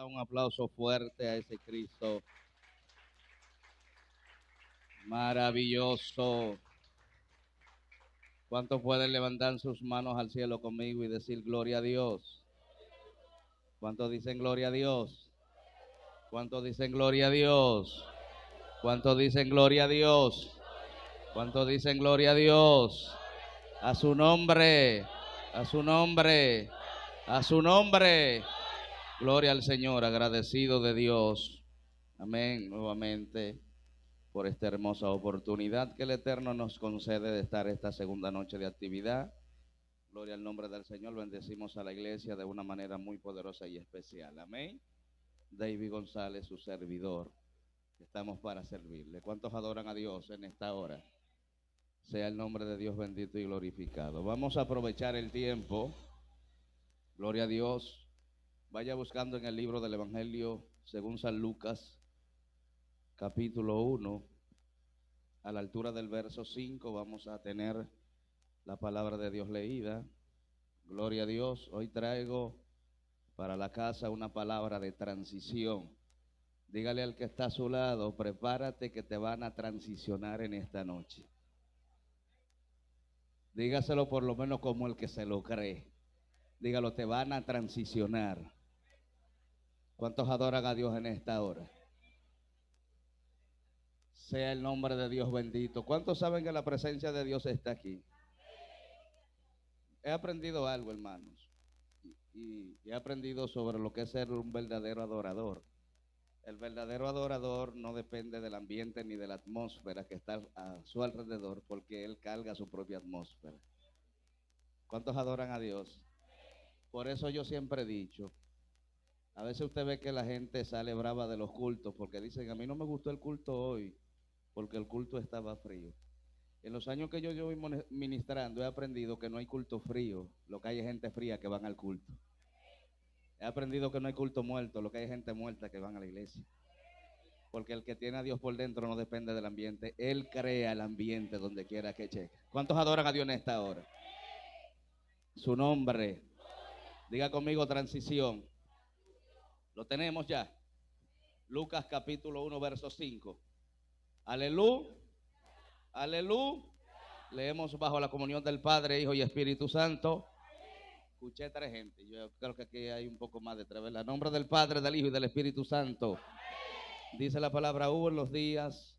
dar un aplauso fuerte a ese Cristo maravilloso. ¿Cuántos pueden levantar sus manos al cielo conmigo y decir gloria a Dios? ¿Cuántos dicen gloria a Dios? ¿Cuántos dicen gloria a Dios? ¿Cuántos dicen gloria a Dios? ¿Cuántos dicen gloria a Dios? A su nombre, a su nombre, a su nombre. Gloria al Señor, agradecido de Dios. Amén, nuevamente, por esta hermosa oportunidad que el Eterno nos concede de estar esta segunda noche de actividad. Gloria al nombre del Señor, bendecimos a la iglesia de una manera muy poderosa y especial. Amén. David González, su servidor. Estamos para servirle. ¿Cuántos adoran a Dios en esta hora? Sea el nombre de Dios bendito y glorificado. Vamos a aprovechar el tiempo. Gloria a Dios. Vaya buscando en el libro del Evangelio según San Lucas, capítulo 1, a la altura del verso 5, vamos a tener la palabra de Dios leída. Gloria a Dios. Hoy traigo para la casa una palabra de transición. Dígale al que está a su lado, prepárate que te van a transicionar en esta noche. Dígaselo por lo menos como el que se lo cree. Dígalo, te van a transicionar. ¿Cuántos adoran a Dios en esta hora? Sea el nombre de Dios bendito. ¿Cuántos saben que la presencia de Dios está aquí? He aprendido algo, hermanos, y he aprendido sobre lo que es ser un verdadero adorador. El verdadero adorador no depende del ambiente ni de la atmósfera que está a su alrededor, porque él carga su propia atmósfera. ¿Cuántos adoran a Dios? Por eso yo siempre he dicho, a veces usted ve que la gente sale brava de los cultos porque dicen, a mí no me gustó el culto hoy porque el culto estaba frío. En los años que yo voy ministrando he aprendido que no hay culto frío, lo que hay es gente fría que van al culto. He aprendido que no hay culto muerto, lo que hay es gente muerta que van a la iglesia. Porque el que tiene a Dios por dentro no depende del ambiente, Él crea el ambiente donde quiera que cheque. ¿Cuántos adoran a Dios en esta hora? Su nombre. Diga conmigo transición. Lo tenemos ya. Lucas capítulo 1 verso 5. Aleluya. Aleluya. Leemos bajo la comunión del Padre, Hijo y Espíritu Santo. Escuché tres gente. Yo creo que aquí hay un poco más de tres. En nombre del Padre, del Hijo y del Espíritu Santo. Dice la palabra: hubo en los días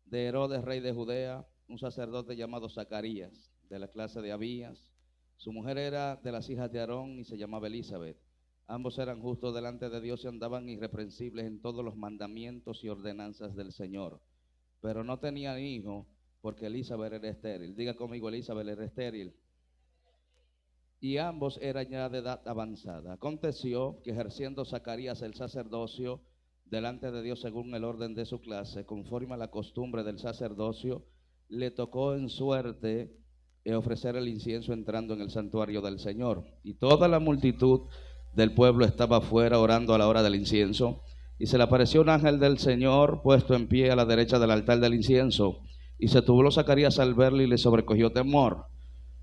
de Herodes, rey de Judea, un sacerdote llamado Zacarías, de la clase de Abías. Su mujer era de las hijas de Aarón y se llamaba Elizabeth. Ambos eran justos delante de Dios y andaban irreprensibles en todos los mandamientos y ordenanzas del Señor. Pero no tenían hijo porque Elizabeth era estéril. Diga conmigo, Elizabeth era estéril. Y ambos eran ya de edad avanzada. Aconteció que ejerciendo Zacarías el sacerdocio delante de Dios según el orden de su clase, conforme a la costumbre del sacerdocio, le tocó en suerte ofrecer el incienso entrando en el santuario del Señor. Y toda la multitud del pueblo estaba afuera orando a la hora del incienso. Y se le apareció un ángel del Señor puesto en pie a la derecha del altar del incienso. Y se turbó Zacarías al verle y le sobrecogió temor.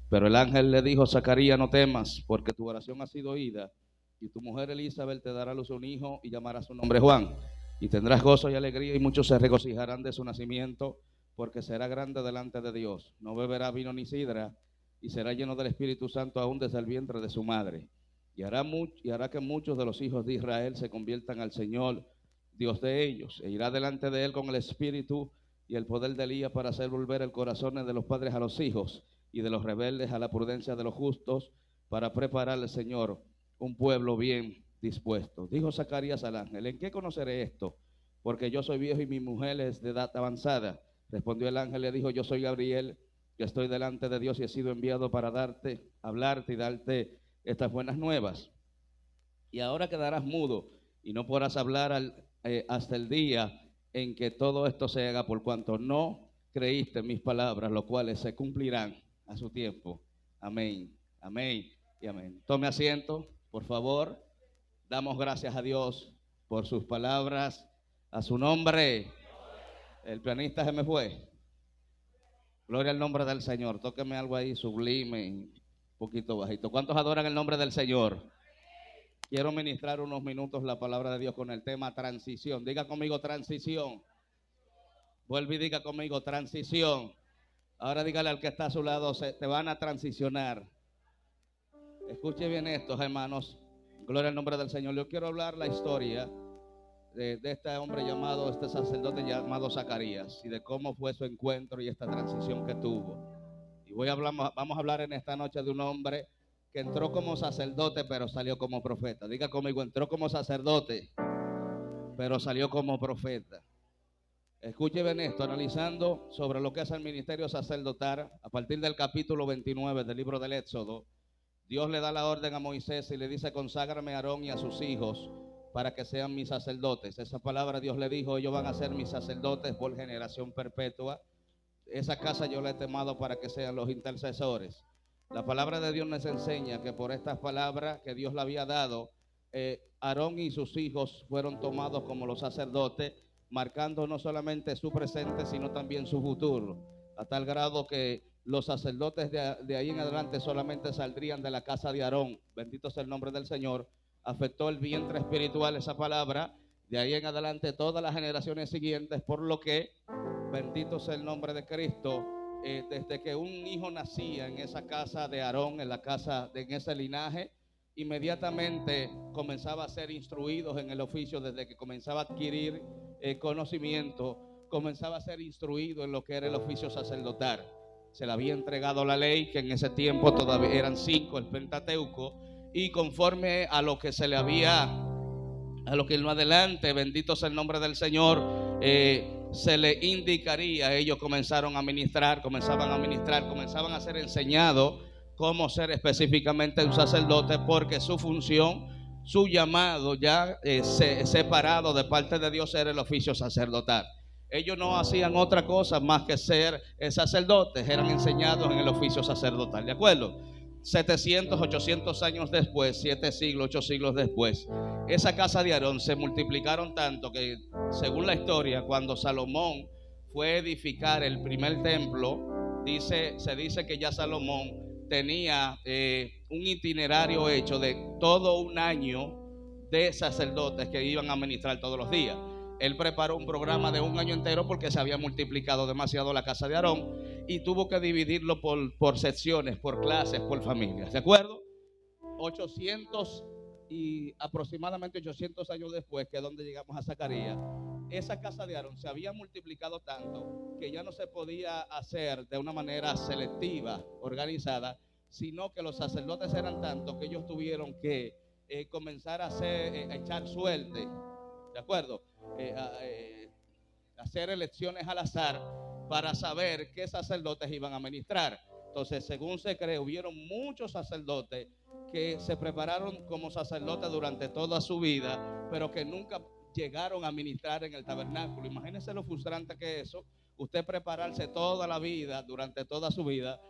Pero el ángel le dijo: Zacarías, no temas, porque tu oración ha sido oída, y tu mujer Elizabeth te dará a luz un hijo y llamará su nombre Juan. Y tendrás gozo y alegría, y muchos se regocijarán de su nacimiento, porque será grande delante de Dios. No beberá vino ni sidra, y será lleno del Espíritu Santo aún desde el vientre de su madre. Y hará que muchos de los hijos de Israel se conviertan al Señor, Dios de ellos, e irá delante de él con el Espíritu y el poder de Elías para hacer volver el corazón de los padres a los hijos y de los rebeldes a la prudencia de los justos, para preparar al Señor un pueblo bien dispuesto. Dijo Zacarías al ángel: ¿en qué conoceré esto? Porque yo soy viejo y mi mujer es de edad avanzada. Respondió el ángel, le dijo: yo soy Gabriel, que estoy delante de Dios y he sido enviado para hablarte y darte estas buenas nuevas. Y ahora quedarás mudo y no podrás hablar hasta el día en que todo esto se haga, por cuanto no creíste en mis palabras, los cuales se cumplirán a su tiempo. Amén, amén y amén. Tome asiento, por favor. Damos gracias a Dios por sus palabras, a su nombre. El pianista se me fue. Gloria al nombre del Señor. Tóqueme algo ahí sublime, un poquito bajito. ¿Cuántos adoran el nombre del Señor? Quiero ministrar unos minutos la palabra de Dios con el tema transición. Diga conmigo transición. Vuelve y diga conmigo transición. Ahora dígale al que está a su lado, te van a transicionar. Escuche bien esto, hermanos. Gloria al nombre del Señor. Yo quiero hablar la historia de este hombre llamado, este sacerdote llamado Zacarías, y de cómo fue su encuentro y esta transición que tuvo. Y vamos a hablar en esta noche de un hombre que entró como sacerdote, pero salió como profeta. Diga conmigo, entró como sacerdote, pero salió como profeta. Escuche bien esto, analizando sobre lo que es el ministerio sacerdotal, a partir del capítulo 29 del libro del Éxodo, Dios le da la orden a Moisés y le dice: conságrame a Aarón y a sus hijos para que sean mis sacerdotes. Esa palabra Dios le dijo: ellos van a ser mis sacerdotes por generación perpetua. Esa casa yo la he temado para que sean los intercesores. La palabra de Dios nos enseña que por estas palabras que Dios le había dado, Aarón y sus hijos fueron tomados como los sacerdotes, marcando no solamente su presente, sino también su futuro, a tal grado que los sacerdotes de ahí en adelante solamente saldrían de la casa de Aarón. Bendito sea el nombre del Señor. Afectó el vientre espiritual esa palabra. De ahí en adelante todas las generaciones siguientes, por lo que, bendito sea el nombre de Cristo, desde que un hijo nacía en esa casa de Aarón, en ese linaje, inmediatamente comenzaba a ser instruidos en el oficio. Desde que comenzaba a adquirir conocimiento, comenzaba a ser instruido en lo que era el oficio sacerdotal. Se le había entregado la ley, que en ese tiempo todavía eran 5, el Pentateuco, y conforme a lo que se le había, a lo que en lo adelante, bendito sea el nombre del Señor, se le indicaría. Ellos comenzaban a ministrar, comenzaban a ser enseñados cómo ser específicamente un sacerdote, porque su función, su llamado ya separado de parte de Dios era el oficio sacerdotal. Ellos no hacían otra cosa más que ser sacerdotes, eran enseñados en el oficio sacerdotal, ¿de acuerdo? 700, 800 años después, 7 siglos, 8 siglos después, esa casa de Aarón se multiplicaron tanto que, según la historia, cuando Salomón fue a edificar el primer templo, se dice que ya Salomón tenía un itinerario hecho de todo un año de sacerdotes que iban a ministrar todos los días. Él preparó un programa de un año entero porque se había multiplicado demasiado la casa de Aarón y tuvo que dividirlo por secciones, por clases, por familias. ¿De acuerdo? 800 y aproximadamente 800 años después, que es donde llegamos a Zacarías, esa casa de Aarón se había multiplicado tanto que ya no se podía hacer de una manera selectiva, organizada, sino que los sacerdotes eran tantos que ellos tuvieron que comenzar a echar suerte, ¿de acuerdo? Hacer elecciones al azar para saber qué sacerdotes iban a ministrar. Entonces, según se cree, hubieron muchos sacerdotes que se prepararon como sacerdotes durante toda su vida, pero que nunca llegaron a ministrar en el tabernáculo. Imagínense lo frustrante que es eso, usted prepararse toda la vida, durante toda su vida,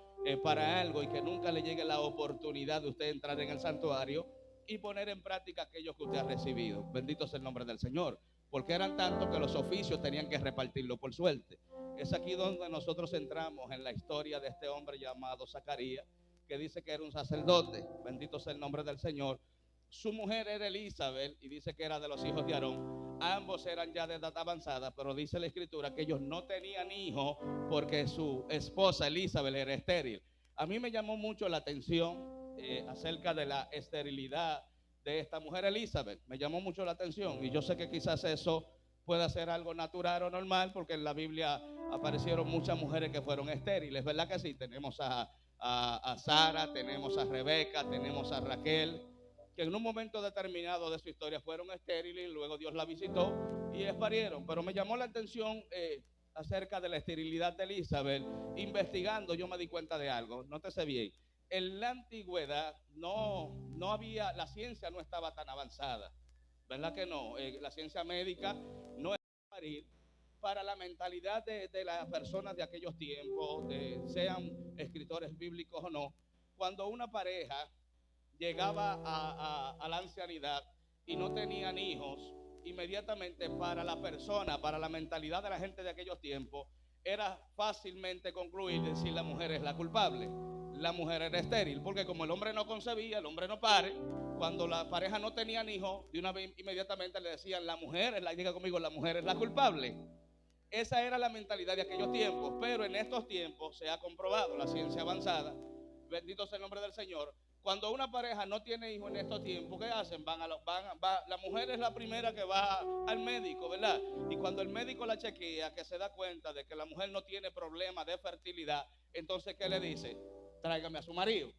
para algo, y que nunca le llegue la oportunidad de usted entrar en el santuario y poner en práctica aquello que usted ha recibido. Bendito sea el nombre del Señor, porque eran tantos que los oficios tenían que repartirlo por suerte. Es aquí donde nosotros entramos en la historia de este hombre llamado Zacarías, que dice que era un sacerdote. Bendito sea el nombre del Señor. Su mujer era Elizabeth y dice que era de los hijos de Aarón. Ambos eran ya de edad avanzada, pero dice la escritura que ellos no tenían hijos porque su esposa Elizabeth era estéril. A mí me llamó mucho la atención acerca de la esterilidad de esta mujer Elizabeth. Me llamó mucho la atención, y yo sé que quizás eso pueda ser algo natural o normal, porque en la Biblia aparecieron muchas mujeres que fueron estériles, ¿verdad que sí? Tenemos a Sara, tenemos a Rebeca, tenemos a Raquel, que en un momento determinado de su historia fueron estériles y luego Dios la visitó y parieron. Pero me llamó la atención acerca de la esterilidad de Elizabeth. Investigando, yo me di cuenta de algo. Nótese bien, en la antigüedad no había, la ciencia no estaba tan avanzada, ¿verdad que no? La ciencia médica no es parir. Para la mentalidad de las personas de aquellos tiempos, sean escritores bíblicos o no, cuando una pareja llegaba a la ancianidad y no tenían hijos, inmediatamente para la persona, para la mentalidad de la gente de aquellos tiempos, era fácilmente concluir decir la mujer es la culpable. La mujer era estéril, porque como el hombre no concebía, el hombre no pare, cuando la pareja no tenían hijos, de una vez inmediatamente le decían, la mujer es la, diga conmigo, la mujer es la culpable. Esa era la mentalidad de aquellos tiempos, pero en estos tiempos se ha comprobado, la ciencia avanzada, bendito sea el nombre del Señor. Cuando una pareja no tiene hijos en estos tiempos, ¿qué hacen? La mujer es la primera que va al médico, ¿verdad? Y cuando el médico la chequea, que se da cuenta de que la mujer no tiene problema de fertilidad, entonces ¿qué le dice? Tráigame a su marido.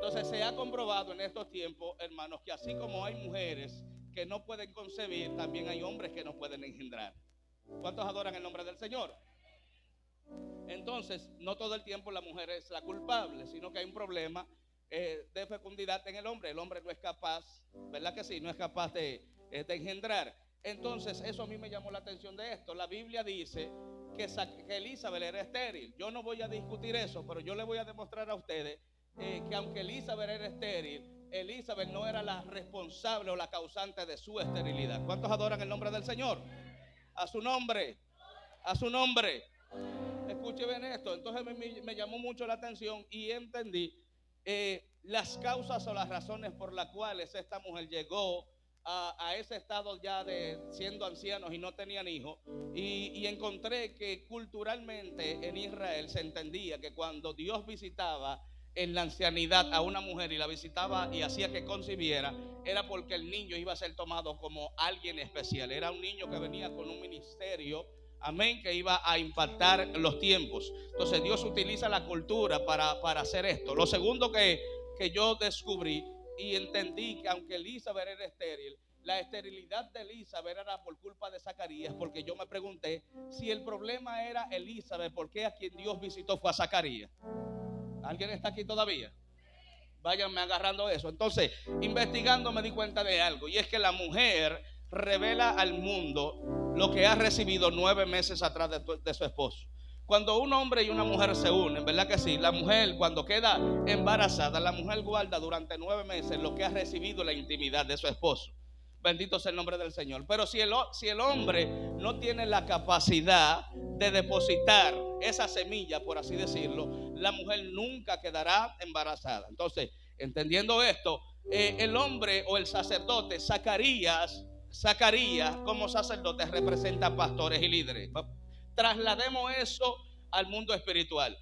Entonces se ha comprobado en estos tiempos, hermanos, que así como hay mujeres que no pueden concebir, también hay hombres que no pueden engendrar. ¿Cuántos adoran el nombre del Señor? Entonces, no todo el tiempo la mujer es la culpable, sino que hay un problema de fecundidad en el hombre. El hombre no es capaz, ¿verdad que sí? No es capaz de engendrar. Entonces, eso a mí me llamó la atención de esto. La Biblia dice que Elizabeth era estéril. Yo no voy a discutir eso, pero yo le voy a demostrar a ustedes que aunque Elizabeth era estéril, Elizabeth no era la responsable o la causante de su esterilidad. ¿Cuántos adoran el nombre del Señor? A su nombre, a su nombre. Escuche bien esto. Entonces me llamó mucho la atención y entendí las causas o las razones por las cuales esta mujer llegó a ese estado ya de siendo ancianos y no tenían hijos. Y encontré que culturalmente en Israel se entendía que cuando Dios visitaba en la ancianidad a una mujer y la visitaba y hacía que concibiera, era porque el niño iba a ser tomado como alguien especial. Era un niño que venía con un ministerio, amén, que iba a impactar los tiempos. Entonces Dios utiliza la cultura para hacer esto. Lo segundo que yo descubrí y entendí, que aunque Elizabeth era estéril, la esterilidad de Elizabeth era por culpa de Zacarías, porque yo me pregunté, si el problema era Elizabeth, ¿por qué a quien Dios visitó fue a Zacarías? ¿Alguien está aquí todavía? Váyanme agarrando eso. Entonces, investigando me di cuenta de algo, y es que la mujer revela al mundo lo que ha recibido 9 meses atrás de su esposo. Cuando un hombre y una mujer se unen, ¿verdad que sí? La mujer, cuando queda embarazada, la mujer guarda durante 9 meses lo que ha recibido la intimidad de su esposo. Bendito sea el nombre del Señor. Pero si el hombre no tiene la capacidad de depositar esa semilla, por así decirlo, la mujer nunca quedará embarazada. Entonces, entendiendo esto, el hombre o el sacerdote, Zacarías como sacerdote representa pastores y líderes. Traslademos eso al mundo espiritual.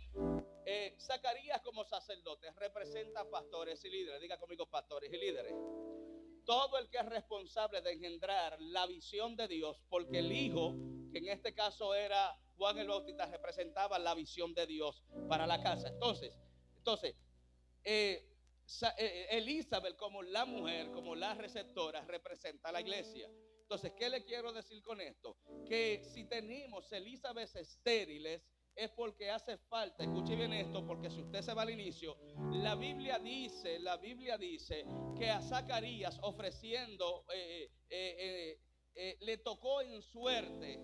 Zacarías como sacerdote representa pastores y líderes. Diga conmigo, pastores y líderes. Todo el que es responsable de engendrar la visión de Dios, porque el hijo, que en este caso era Juan el Bautista, representaba la visión de Dios para la casa. Entonces Elizabeth como la mujer, como la receptora, representa a la iglesia. Entonces, ¿qué le quiero decir con esto? Que si tenemos Elizabeth estériles, es porque hace falta, escuche bien esto, porque si usted se va al inicio, la Biblia dice que a Zacarías ofreciendo, le tocó en suerte,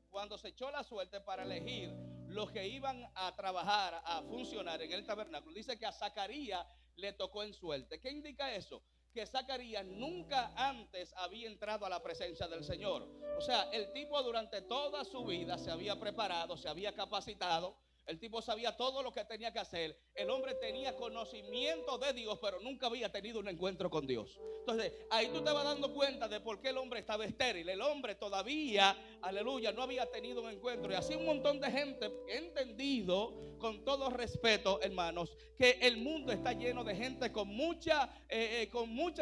cuando se echó la suerte para elegir los que iban a trabajar, a funcionar en el tabernáculo, dice que a Zacarías le tocó en suerte. ¿Qué indica eso? Que Zacarías nunca antes había entrado a la presencia del Señor. O sea, el tipo durante toda su vida se había preparado, se había capacitado. El tipo sabía todo lo que tenía que hacer. El hombre tenía conocimiento de Dios, pero nunca había tenido un encuentro con Dios. Entonces, ahí tú te vas dando cuenta de por qué el hombre estaba estéril. El hombre todavía, aleluya, no había tenido un encuentro. Y así un montón de gente he entendido, con todo respeto, hermanos, que el mundo está lleno de gente con mucha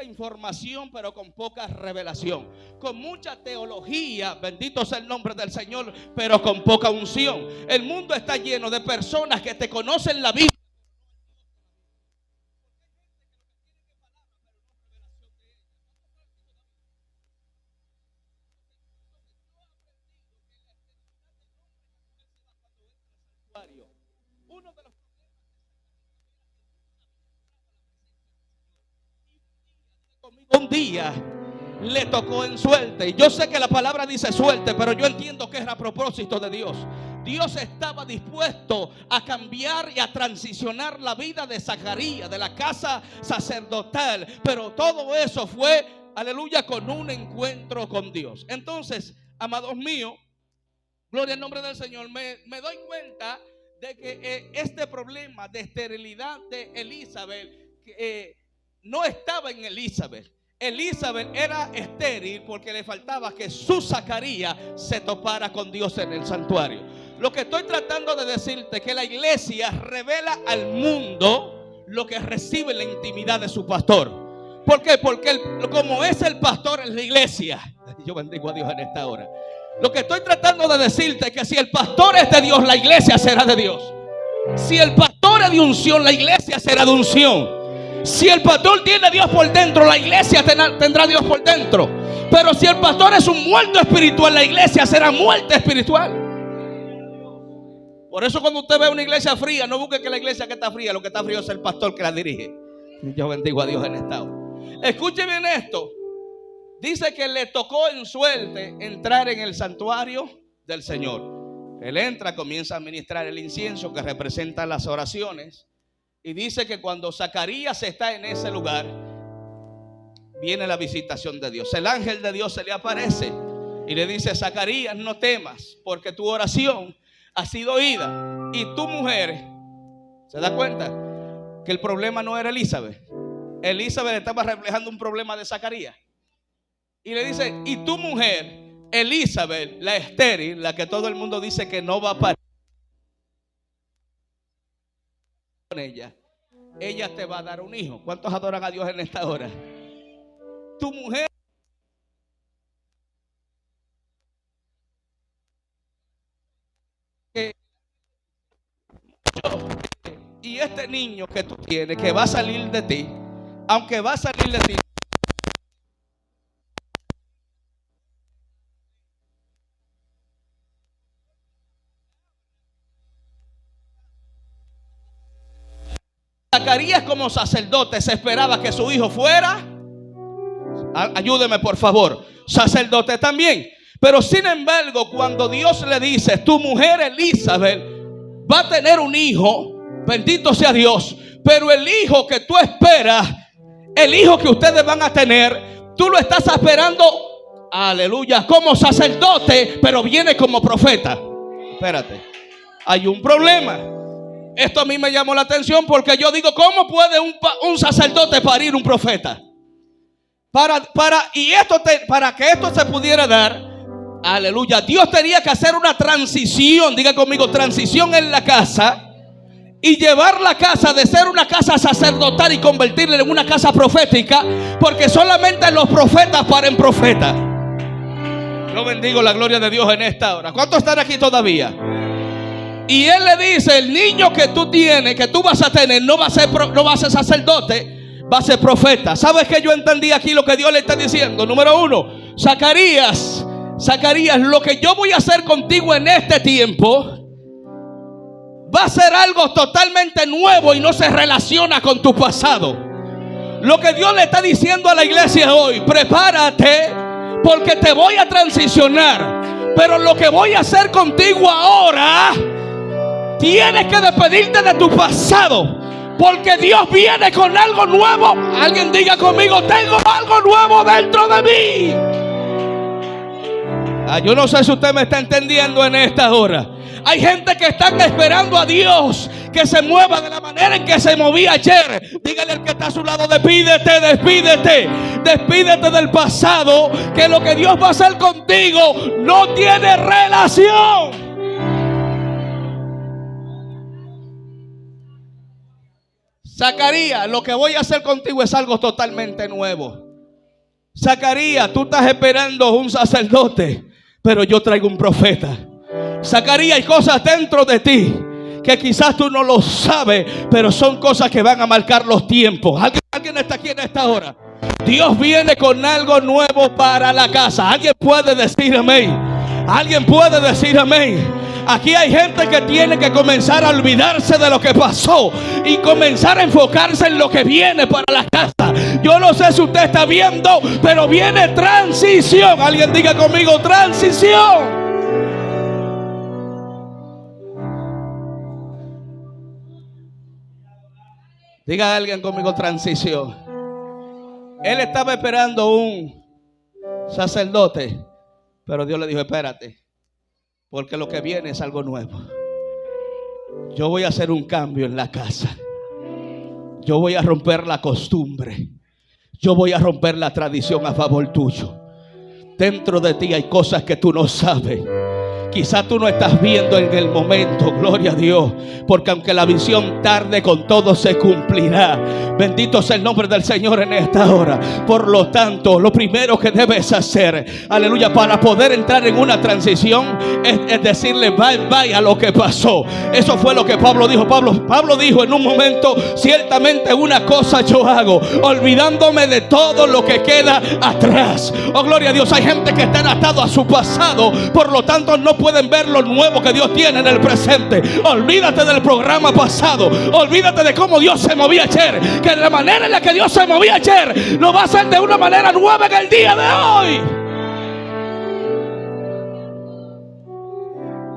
información, pero con poca revelación. Con mucha teología, bendito sea el nombre del Señor, pero con poca unción. El mundo está lleno de personas que te conocen la Biblia. Uno de los un día le tocó en suerte. Y yo sé que la palabra dice suerte, pero yo entiendo que era a propósito de Dios. Dios estaba dispuesto a cambiar y a transicionar la vida de Zacarías, de la casa sacerdotal, pero todo eso fue, aleluya, con un encuentro con Dios. Entonces, amados míos, gloria al nombre del Señor, me doy cuenta de que este problema de esterilidad de Elizabeth no estaba en Elizabeth. Elizabeth era estéril porque le faltaba que su Zacarías se topara con Dios en el santuario. Lo que estoy tratando de decirte es que la iglesia revela al mundo lo que recibe en la intimidad de su pastor. ¿Por qué? Porque como es el pastor en la iglesia, yo bendigo a Dios en esta hora. Lo que estoy tratando de decirte es que si el pastor es de Dios, la iglesia será de Dios. Si el pastor es de unción, la iglesia será de unción. Si el pastor tiene a Dios por dentro, la iglesia tendrá a Dios por dentro. Pero si el pastor es un muerto espiritual, la iglesia será muerta espiritual. Por eso cuando usted ve una iglesia fría, no busque que la iglesia que está fría, lo que está frío es el pastor que la dirige. Yo bendigo a Dios en esta hora. Escuche bien esto. Dice que le tocó en suerte entrar en el santuario del Señor. Él entra, comienza a ministrar el incienso que representa las oraciones. Y dice que cuando Zacarías está en ese lugar, viene la visitación de Dios. El ángel de Dios se le aparece y le dice: Zacarías, no temas, porque tu oración ha sido oída. Y tu mujer, ¿se da cuenta? Que el problema no era Elizabeth. Elizabeth estaba reflejando un problema de Zacarías. Y le dice: y tu mujer, Elizabeth, la estéril, la que todo el mundo dice que no va a parir con ella te va a dar un hijo. ¿Cuántos adoran a Dios en esta hora? Tu mujer y este niño que tú tienes, que va a salir de ti, aunque va a salir de ti, Zacarías como sacerdote se esperaba que su hijo fuera, ayúdeme por favor, sacerdote también. Pero sin embargo, cuando Dios le dice: tu mujer Elizabeth va a tener un hijo, bendito sea Dios, pero el hijo que tú esperas, el hijo que ustedes van a tener, tú lo estás esperando, aleluya, como sacerdote, pero viene como profeta. Espérate, hay un problema. Esto a mí me llamó la atención porque yo digo: ¿cómo puede un sacerdote parir un profeta? Para que esto se pudiera dar, aleluya, Dios tenía que hacer una transición, diga conmigo, transición en la casa, y llevar la casa de ser una casa sacerdotal y convertirla en una casa profética, porque solamente los profetas paren profetas. Yo bendigo la gloria de Dios en esta hora. ¿Cuántos están aquí todavía? Y él le dice: el niño que tú tienes, que tú vas a tener, no va a ser sacerdote, va a ser profeta. ¿Sabes qué yo entendí aquí lo que Dios le está diciendo? Número uno, Zacarías, lo que yo voy a hacer contigo en este tiempo va a ser algo totalmente nuevo y no se relaciona con tu pasado. Lo que Dios le está diciendo a la iglesia hoy: prepárate, porque te voy a transicionar, pero lo que voy a hacer contigo ahora, tienes que despedirte de tu pasado, porque Dios viene con algo nuevo. Alguien diga conmigo: tengo algo nuevo dentro de mí. Yo no sé si usted me está entendiendo en esta hora. Hay gente que están esperando a Dios que se mueva de la manera en que se movía ayer. Dígale al que está a su lado: despídete del pasado, que lo que Dios va a hacer contigo no tiene relación. Zacarías, lo que voy a hacer contigo es algo totalmente nuevo. Zacarías, tú estás esperando un sacerdote, pero yo traigo un profeta. Zacarías, hay cosas dentro de ti que quizás tú no lo sabes, pero son cosas que van a marcar los tiempos. ¿Alguien está aquí en esta hora? Dios viene con algo nuevo para la casa. ¿Alguien puede decir amén? ¿Alguien puede decir amén? Aquí hay gente que tiene que comenzar a olvidarse de lo que pasó y comenzar a enfocarse en lo que viene para la casa. Yo no sé si usted está viendo, pero viene transición. Alguien diga conmigo: transición. Diga a alguien conmigo: transición. Él estaba esperando un sacerdote, pero Dios le dijo: espérate, porque lo que viene es algo nuevo. Yo voy a hacer un cambio en la casa. Yo voy a romper la costumbre. yo voy a romper la tradición a favor tuyo. Dentro de ti hay cosas que tú no sabes. Quizá tú no estás viendo en el momento, gloria a Dios, porque aunque la visión tarde, con todo se cumplirá. Bendito sea el nombre del Señor en esta hora. Por lo tanto, lo primero que debes hacer, aleluya, para poder entrar en una transición es decirle bye bye a lo que pasó. Eso fue lo que Pablo dijo. Pablo dijo en un momento: ciertamente una cosa yo hago, olvidándome de todo lo que queda atrás. Oh, gloria a Dios. Hay gente que está atado a su pasado, por lo tanto no pueden ver lo nuevo que Dios tiene en el presente. Olvídate del programa pasado, olvídate de cómo Dios se movía ayer, que de la manera en la que Dios se movía ayer lo va a hacer de una manera nueva en el día de hoy.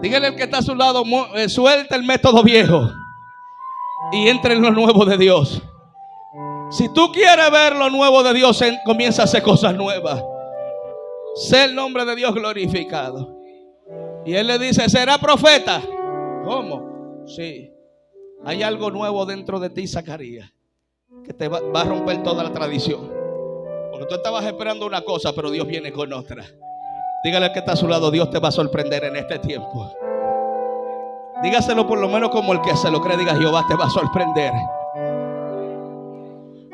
Dígale al que está a su lado: suelta el método viejo y entra en lo nuevo de Dios. Si tú quieres ver lo nuevo de Dios, comienza a hacer cosas nuevas. Sea el nombre de Dios glorificado. Y él le dice: ¿será profeta? ¿Cómo? Sí. Hay algo nuevo dentro de ti, Zacarías, que te va a romper toda la tradición. Porque tú estabas esperando una cosa, pero Dios viene con otra. Dígale al que está a su lado: Dios te va a sorprender en este tiempo. Dígaselo por lo menos como el que se lo cree. Diga: Jehová te va a sorprender.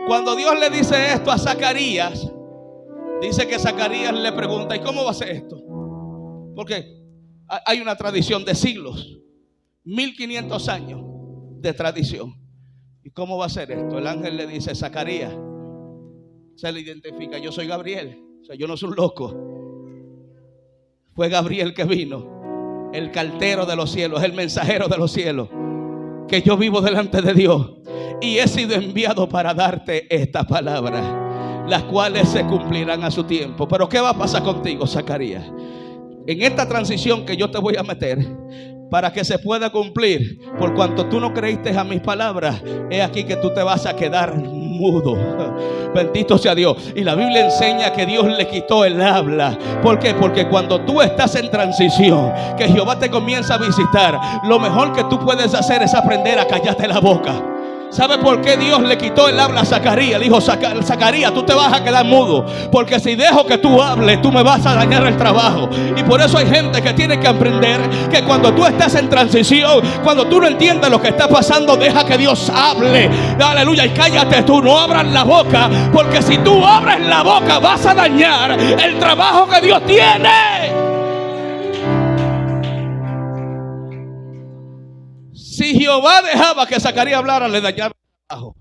Cuando Dios le dice esto a Zacarías, dice que Zacarías le pregunta: ¿y cómo va a ser esto? Porque hay una tradición de siglos, 1500 años de tradición. ¿Y cómo va a ser esto? El ángel le dice: Zacarías, se le identifica: yo soy Gabriel. O sea, yo no soy un loco. Fue Gabriel que vino, el cartero de los cielos, el mensajero de los cielos, que yo vivo delante de Dios y he sido enviado para darte esta palabra, las cuales se cumplirán a su tiempo. Pero ¿qué va a pasar contigo, Zacarías? En esta transición que yo te voy a meter, para que se pueda cumplir, por cuanto tú no creíste a mis palabras, he aquí que tú te vas a quedar mudo. Bendito sea Dios. Y la Biblia enseña que Dios le quitó el habla. ¿Por qué? Porque cuando tú estás en transición, que Jehová te comienza a visitar, lo mejor que tú puedes hacer es aprender a callarte la boca. ¿Sabe por qué Dios le quitó el habla a Zacarías? Le dijo: Zacarías, tú te vas a quedar mudo, porque si dejo que tú hables, tú me vas a dañar el trabajo. Y por eso hay gente que tiene que aprender que cuando tú estás en transición, cuando tú no entiendes lo que está pasando, deja que Dios hable. Aleluya. Y cállate tú, no abras la boca, porque si tú abres la boca vas a dañar el trabajo que Dios tiene. Si Jehová dejaba que Zacarías hablara, le dañaba el trabajo.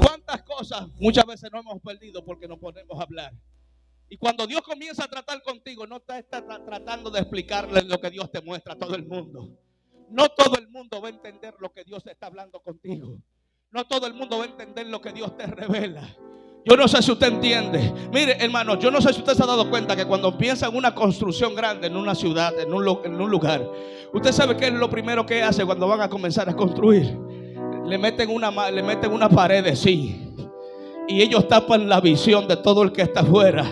¿Cuántas cosas muchas veces no hemos perdido porque nos ponemos a hablar? Y cuando Dios comienza a tratar contigo, no está tratando de explicarle lo que Dios te muestra a todo el mundo. No todo el mundo va a entender lo que Dios está hablando contigo. No todo el mundo va a entender lo que Dios te revela. Yo no sé si usted entiende. Mire, hermano, yo no sé si usted se ha dado cuenta que cuando empieza una construcción grande en una ciudad, en un lugar, usted sabe qué es lo primero que hace cuando van a comenzar a construir. Le meten una pared de zinc y ellos tapan la visión de todo el que está afuera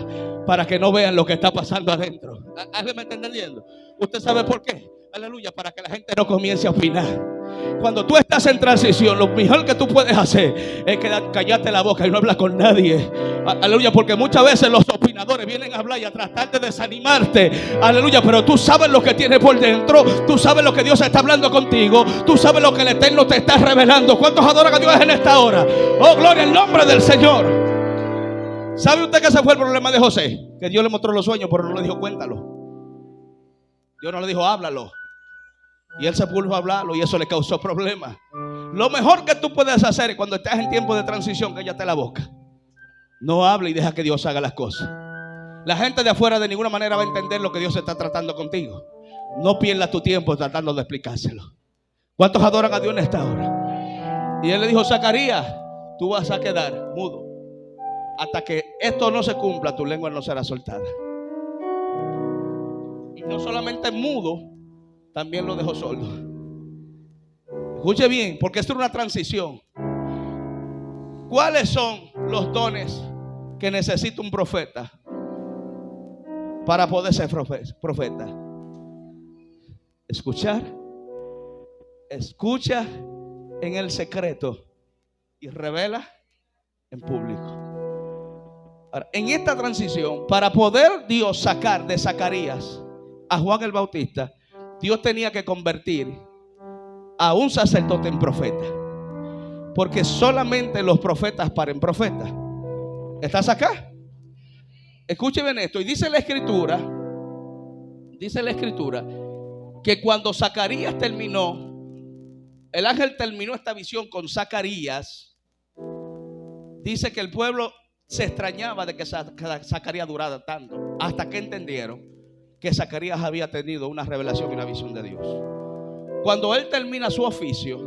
para que no vean lo que está pasando adentro. ¿Alguien me está entendiendo? ¿Usted sabe por qué? Aleluya, para que la gente no comience a opinar. Cuando tú estás en transición, lo mejor que tú puedes hacer es callarte la boca y no hablar con nadie. Aleluya, porque muchas veces los opinadores vienen a hablar y a tratar de desanimarte. Aleluya, pero tú sabes lo que tienes por dentro. Tú sabes lo que Dios está hablando contigo. Tú sabes lo que el Eterno te está revelando. ¿Cuántos adoran a Dios en esta hora? Oh, gloria al nombre del Señor. ¿Sabe usted que ese fue el problema de José? Que Dios le mostró los sueños, pero no le dijo cuéntalo. Dios no le dijo háblalo. Y él se puso a hablarlo y eso le causó problemas. Lo mejor que tú puedes hacer cuando estás en tiempo de transición, cállate la boca. No hable y deja que Dios haga las cosas. La gente de afuera de ninguna manera va a entender lo que Dios está tratando contigo. No pierdas tu tiempo tratando de explicárselo. ¿Cuántos adoran a Dios en esta hora? Y él le dijo: Zacarías, tú vas a quedar mudo. Hasta que esto no se cumpla, tu lengua no será soltada. Y no solamente mudo, también lo dejó sordo. Escuche bien, porque esto es una transición. ¿Cuáles son los dones que necesita un profeta para poder ser profeta? Escuchar. Escucha en el secreto y revela en público. Ahora, en esta transición, para poder Dios sacar de Zacarías a Juan el Bautista, Dios tenía que convertir a un sacerdote en profeta, porque solamente los profetas paren profetas. ¿Estás acá? Escuchen esto. Y dice la escritura que cuando Zacarías terminó, el ángel terminó esta visión con Zacarías, dice que el pueblo se extrañaba de que Zacarías durara tanto, hasta que entendieron que Zacarías había tenido una revelación y una visión de Dios. Cuando él termina su oficio,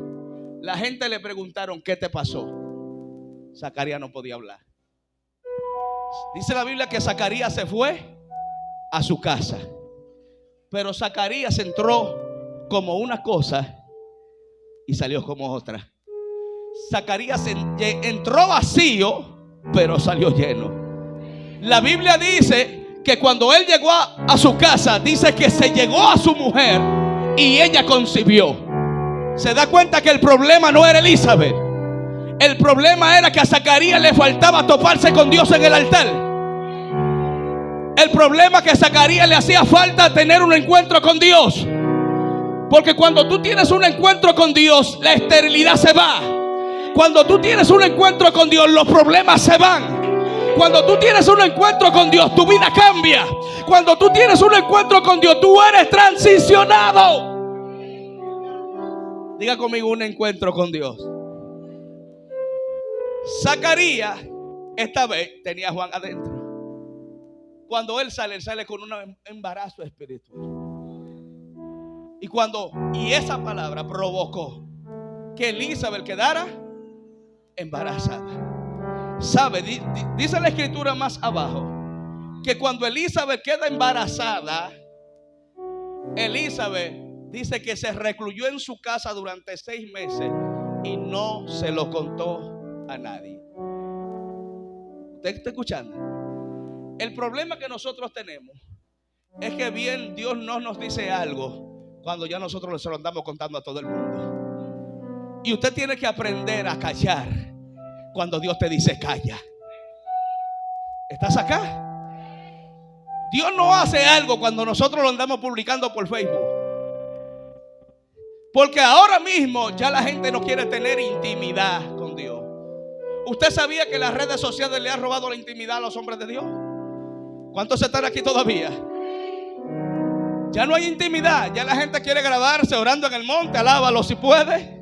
la gente le preguntaron: ¿qué te pasó? Zacarías no podía hablar. Dice la Biblia que Zacarías se fue a su casa, pero Zacarías entró como una cosa y salió como otra. Zacarías entró vacío, pero salió lleno. La Biblia dice que cuando él llegó a su casa, dice que se llegó a su mujer y ella concibió. Se da cuenta que el problema no era Elizabeth. El problema era que a Zacarías le faltaba toparse con Dios en el altar. El problema es que a Zacarías le hacía falta tener un encuentro con Dios. Porque cuando tú tienes un encuentro con Dios, la esterilidad se va. Cuando tú tienes un encuentro con Dios, los problemas se van. Cuando tú tienes un encuentro con Dios, tu vida cambia. Cuando tú tienes un encuentro con Dios, tú eres transicionado. Diga conmigo: un encuentro con Dios. Zacarías esta vez tenía a Juan adentro. Cuando él sale con un embarazo espiritual. Y esa palabra provocó que Elizabeth quedara embarazada. ¿Sabe? Dice la escritura más abajo que cuando Elizabeth queda embarazada, Elizabeth dice que se recluyó en su casa durante 6 meses y no se lo contó a nadie. ¿Usted está escuchando? El problema que nosotros tenemos es que bien Dios no nos dice algo cuando ya nosotros se lo andamos contando a todo el mundo. Y usted tiene que aprender a callar cuando Dios te dice calla. ¿Estás acá? Dios no hace algo cuando nosotros lo andamos publicando por Facebook. Porque ahora mismo ya la gente no quiere tener intimidad con Dios. ¿Usted sabía que las redes sociales le han robado la intimidad a los hombres de Dios? ¿Cuántos están aquí todavía? Ya no hay intimidad. Ya la gente quiere grabarse orando en el monte. Alábalo si puede.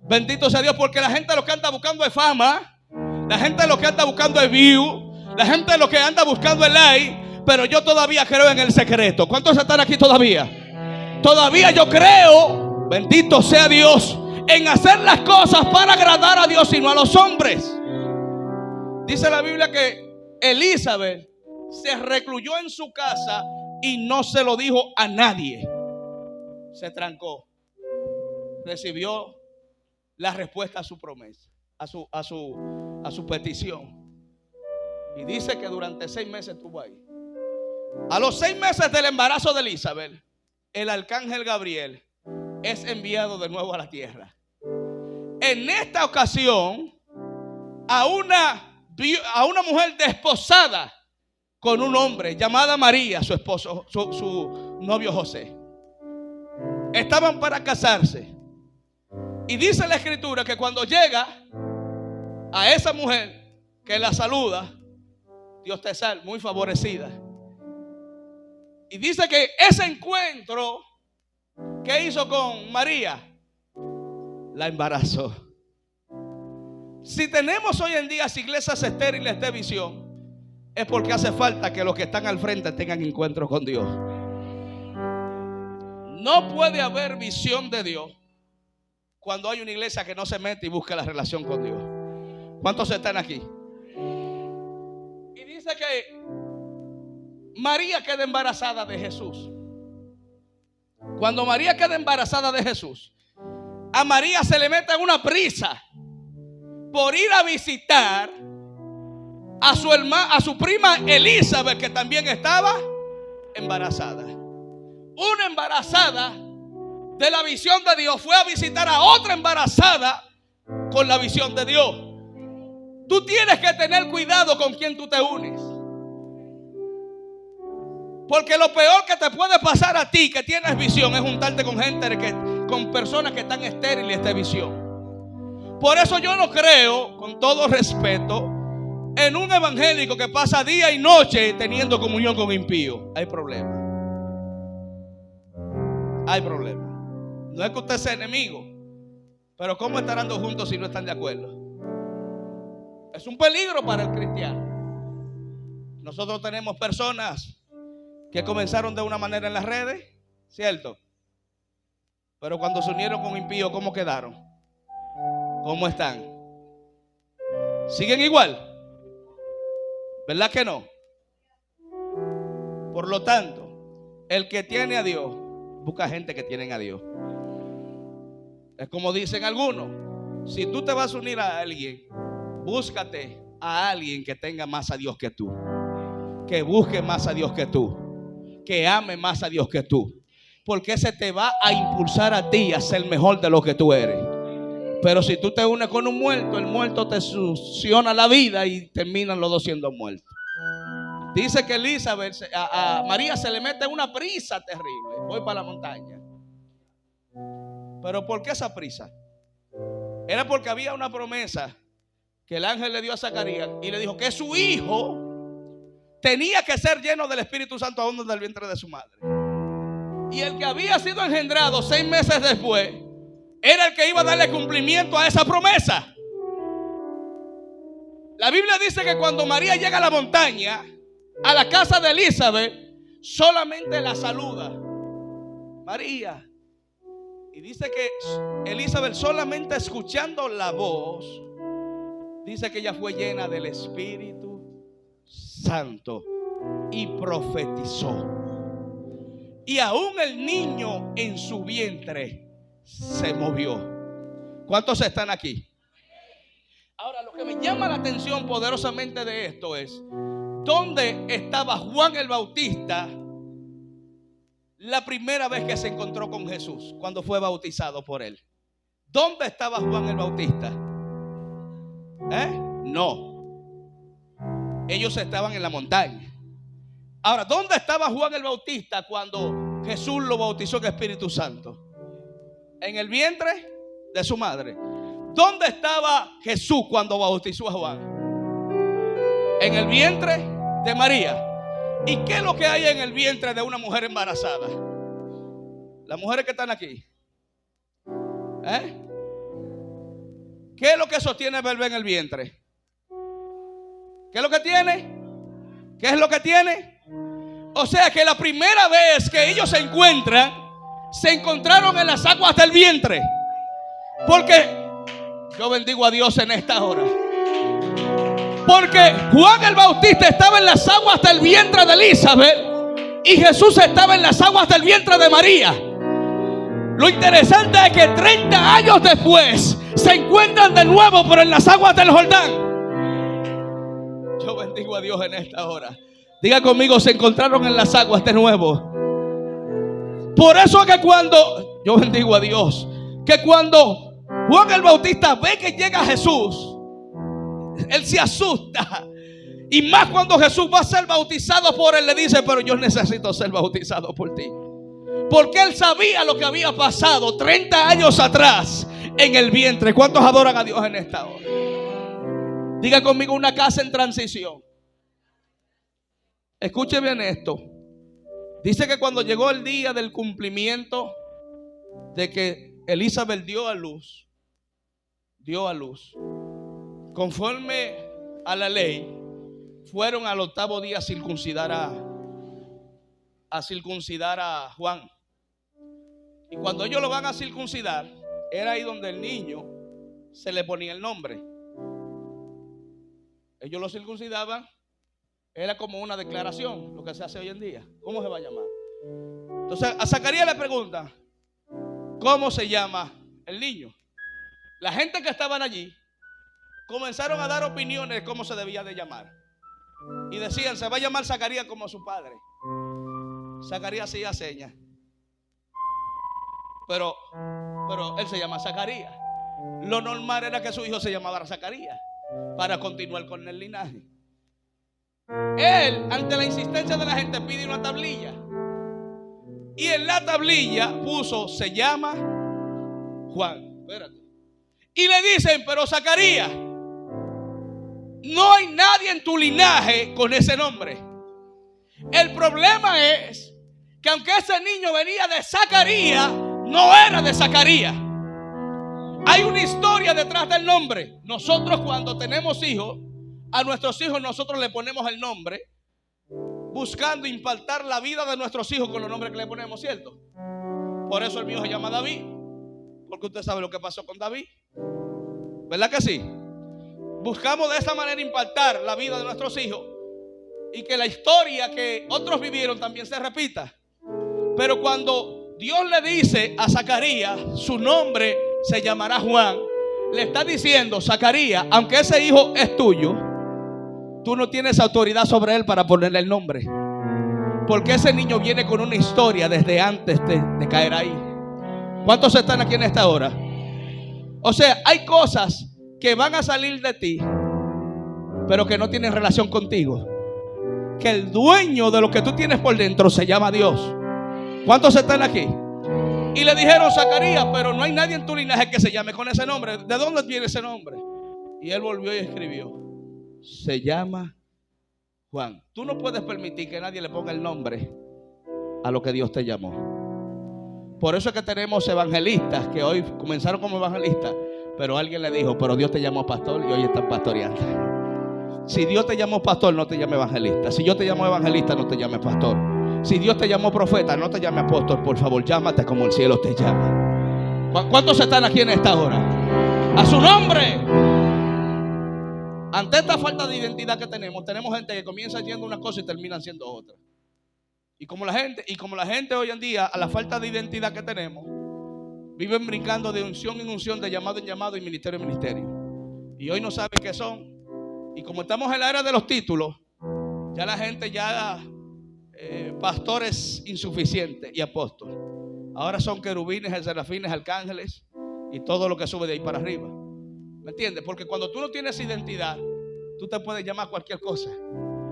Bendito sea Dios, porque la gente lo que anda buscando es fama. La gente lo que anda buscando es view. La gente lo que anda buscando es like. Pero yo todavía creo en el secreto. ¿Cuántos están aquí todavía? Todavía yo creo, bendito sea Dios, en hacer las cosas para agradar a Dios y no a los hombres. Dice la Biblia que Elizabeth se recluyó en su casa y no se lo dijo a nadie. Se trancó. Recibió la respuesta a su promesa, a su petición. Y dice que durante 6 meses estuvo ahí. A los 6 meses del embarazo de Elizabeth, el arcángel Gabriel es enviado de nuevo a la tierra. En esta ocasión, a una mujer desposada con un hombre llamada María, su esposo, su novio José. Estaban para casarse. Y dice la escritura que cuando llega a esa mujer que la saluda, Dios te salve, muy favorecida. Y dice que ese encuentro que hizo con María la embarazó. Si tenemos hoy en día iglesias estériles de visión, es porque hace falta que los que están al frente tengan encuentro con Dios. No puede haber visión de Dios cuando hay una iglesia que no se mete y busca la relación con Dios. ¿Cuántos están aquí? Y dice que María queda embarazada de Jesús. Cuando María queda embarazada de Jesús, a María se le mete una prisa por ir a visitar a su prima Elizabeth, que también estaba embarazada. Una embarazada de la visión de Dios fue a visitar a otra embarazada con la visión de Dios. Tú tienes que tener cuidado con quién tú te unes. Porque lo peor que te puede pasar a ti que tienes visión es juntarte con con personas que están estériles de visión. Por eso yo no creo, con todo respeto, en un evangélico que pasa día y noche teniendo comunión con impíos. Hay problema. Hay problema. No es que usted sea enemigo, pero ¿cómo estarán dos juntos si no están de acuerdo? Es un peligro para el cristiano. Nosotros tenemos personas que comenzaron de una manera en las redes, ¿cierto? Pero cuando se unieron con impíos, ¿cómo quedaron? ¿Cómo están? ¿Siguen igual? ¿Verdad que no? Por lo tanto, el que tiene a Dios busca gente que tienen a Dios. Es como dicen algunos: si tú te vas a unir a alguien, búscate a alguien que tenga más a Dios que tú, que busque más a Dios que tú, que ame más a Dios que tú, porque ese te va a impulsar a ti a ser mejor de lo que tú eres. Pero si tú te unes con un muerto, el muerto te succiona la vida y terminan los dos siendo muertos. Dice que Elizabeth, a María se le mete una prisa terrible. Voy para la montaña. ¿Pero por qué esa prisa? Era porque había una promesa que el ángel le dio a Zacarías y le dijo que su hijo tenía que ser lleno del Espíritu Santo aún desde el vientre de su madre. Y el que había sido engendrado 6 meses después era el que iba a darle cumplimiento a esa promesa. La Biblia dice que cuando María llega a la montaña, a la casa de Elizabeth, solamente la saluda: María. Y dice que Elizabeth, solamente escuchando la voz, dice que ella fue llena del Espíritu Santo y profetizó. Y aún el niño en su vientre se movió. ¿Cuántos están aquí? Ahora, lo que me llama la atención poderosamente de esto es: ¿dónde estaba Juan el Bautista la primera vez que se encontró con Jesús, cuando fue bautizado por él? ¿Dónde estaba Juan el Bautista? No. Ellos estaban en la montaña. Ahora, ¿dónde estaba Juan el Bautista cuando Jesús lo bautizó en Espíritu Santo? En el vientre de su madre. ¿Dónde estaba Jesús cuando bautizó a Juan? En el vientre de María. ¿Y qué es lo que hay en el vientre de una mujer embarazada? Las mujeres que están aquí, ¿qué es lo que sostiene el bebé en el vientre? ¿Qué es lo que tiene? ¿Qué es lo que tiene? O sea que la primera vez que ellos se encontraron en las aguas del vientre. Porque yo bendigo a Dios en esta hora. Porque Juan el Bautista estaba en las aguas del vientre de Elizabeth y Jesús estaba en las aguas del vientre de María. Lo interesante es que 30 años después se encuentran de nuevo, pero en las aguas del Jordán. Yo bendigo a Dios en esta hora. Diga conmigo: se encontraron en las aguas de nuevo. Por eso que cuando, yo bendigo a Dios, que cuando Juan el Bautista ve que llega Jesús, él se asusta. Y más cuando Jesús va a ser bautizado por él, le dice: pero yo necesito ser bautizado por ti. Porque él sabía lo que había pasado 30 años atrás en el vientre. ¿Cuántos adoran a Dios en esta hora? Diga conmigo: una casa en transición. Escuche bien esto. Dice que cuando llegó el día del cumplimiento de que Elizabeth dio a luz, conforme a la ley, fueron al 8º día a circuncidar a Juan. Y cuando ellos lo van a circuncidar, era ahí donde el niño se le ponía el nombre. Ellos lo circuncidaban. Era como una declaración, lo que se hace hoy en día. ¿Cómo se va a llamar? Entonces a Zacarías le pregunta: ¿cómo se llama el niño? La gente que estaban allí comenzaron a dar opiniones de cómo se debía de llamar. Y decían: se va a llamar Zacarías como su padre. Zacarías hacía señas, pero él se llama Zacarías. Lo normal era que su hijo se llamara Zacarías. para continuar con el linaje. Él, ante la insistencia de la gente, pide una tablilla. Y en la tablilla puso, se llama Juan. Espérate. Y le dicen, pero Zacarías, no hay nadie en tu linaje con ese nombre. El problema es que aunque ese niño venía de Zacarías, no era de Zacarías. Hay una historia detrás del nombre. Nosotros cuando tenemos hijos, a nuestros hijos nosotros le ponemos el nombre buscando impactar la vida de nuestros hijos con los nombres que le ponemos, ¿cierto? Por eso el mío se llama David, porque usted sabe lo que pasó con David, ¿verdad que sí? Buscamos de esa manera impactar la vida de nuestros hijos y que la historia que otros vivieron también se repita. Pero cuando Dios le dice a Zacarías, su nombre se llamará Juan, le está diciendo, Zacarías, aunque ese hijo es tuyo, tú no tienes autoridad sobre él para ponerle el nombre, porque ese niño viene con una historia desde antes de caer ahí. ¿Cuántos están aquí en esta hora? O sea, hay cosas que van a salir de ti, pero que no tienen relación contigo, que el dueño de lo que tú tienes por dentro se llama Dios. ¿Cuántos están aquí? Y le dijeron, Zacarías, pero no hay nadie en tu linaje que se llame con ese nombre. ¿De dónde viene ese nombre? Y él volvió y escribió, se llama Juan. Tú no puedes permitir que nadie le ponga el nombre a lo que Dios te llamó. Por eso es que tenemos evangelistas que hoy comenzaron como evangelistas, pero alguien le dijo, pero Dios te llamó pastor y hoy están pastoreando. Si Dios te llamó pastor, no te llame evangelista. Si yo te llamo evangelista, no te llame pastor. Si Dios te llamó profeta, no te llame apóstol. Por favor, llámate como el cielo te llama. ¿Cuántos están aquí en esta hora? A su nombre. Ante esta falta de identidad que tenemos gente que comienza haciendo una cosa y termina haciendo otra. Y como la gente hoy en día, a la falta de identidad que tenemos, viven brincando de unción en unción, de llamado en llamado y ministerio en ministerio. Y hoy no saben qué son. Y como estamos en la era de los títulos, ya la gente pastores insuficientes y apóstoles. Ahora son querubines, serafines, arcángeles y todo lo que sube de ahí para arriba. ¿Me entiendes? Porque cuando tú no tienes identidad, tú te puedes llamar cualquier cosa.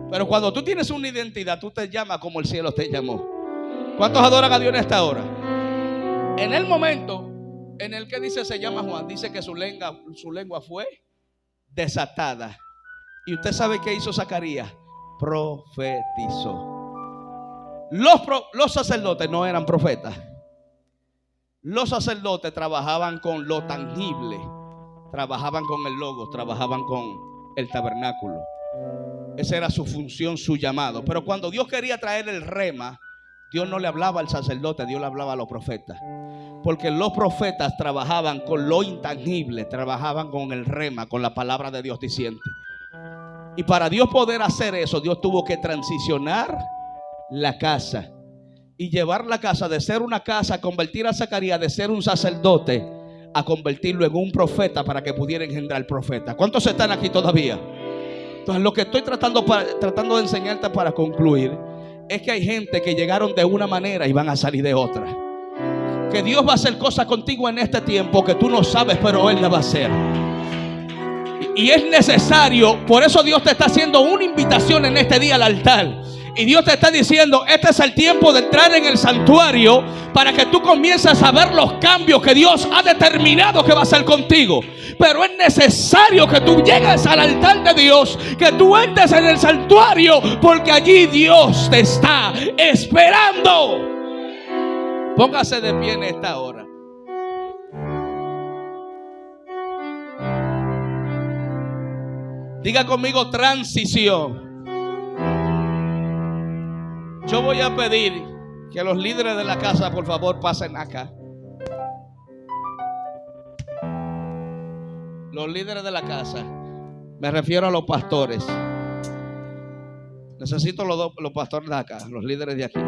Pero cuando tú tienes una identidad, tú te llamas como el cielo te llamó. ¿Cuántos adoran a Dios en esta hora? En el momento en el que dice se llama Juan, dice que su lengua fue desatada. Y usted sabe qué hizo Zacarías. Profetizó. Los sacerdotes no eran profetas. Los sacerdotes trabajaban con lo tangible, trabajaban con el logos, trabajaban con el tabernáculo. Esa era su función, su llamado. Pero cuando Dios quería traer el rema, Dios no le hablaba al sacerdote, Dios le hablaba a los profetas. Porque los profetas trabajaban con lo intangible, trabajaban con el rema, con la palabra de Dios diciente. Y para Dios poder hacer eso, Dios tuvo que transicionar la casa y llevar la casa de ser una casa, convertir a Zacarías de ser un sacerdote a convertirlo en un profeta para que pudiera engendrar profeta. ¿Cuántos están aquí todavía? Entonces lo que estoy tratando de enseñarte para concluir es que hay gente que llegaron de una manera y van a salir de otra. Que Dios va a hacer cosas contigo en este tiempo que tú no sabes, pero Él la va a hacer. Y es necesario, por eso Dios te está haciendo una invitación en este día al altar. Y Dios te está diciendo, este es el tiempo de entrar en el santuario para que tú comiences a ver los cambios que Dios ha determinado que va a hacer contigo. Pero es necesario que tú llegues al altar de Dios, que tú entres en el santuario, porque allí Dios te está esperando. Póngase de pie en esta hora. Diga conmigo transición. Yo voy a pedir que los líderes de la casa, por favor, pasen acá. Los líderes de la casa, me refiero a los pastores. Necesito los pastores de acá, los líderes de aquí.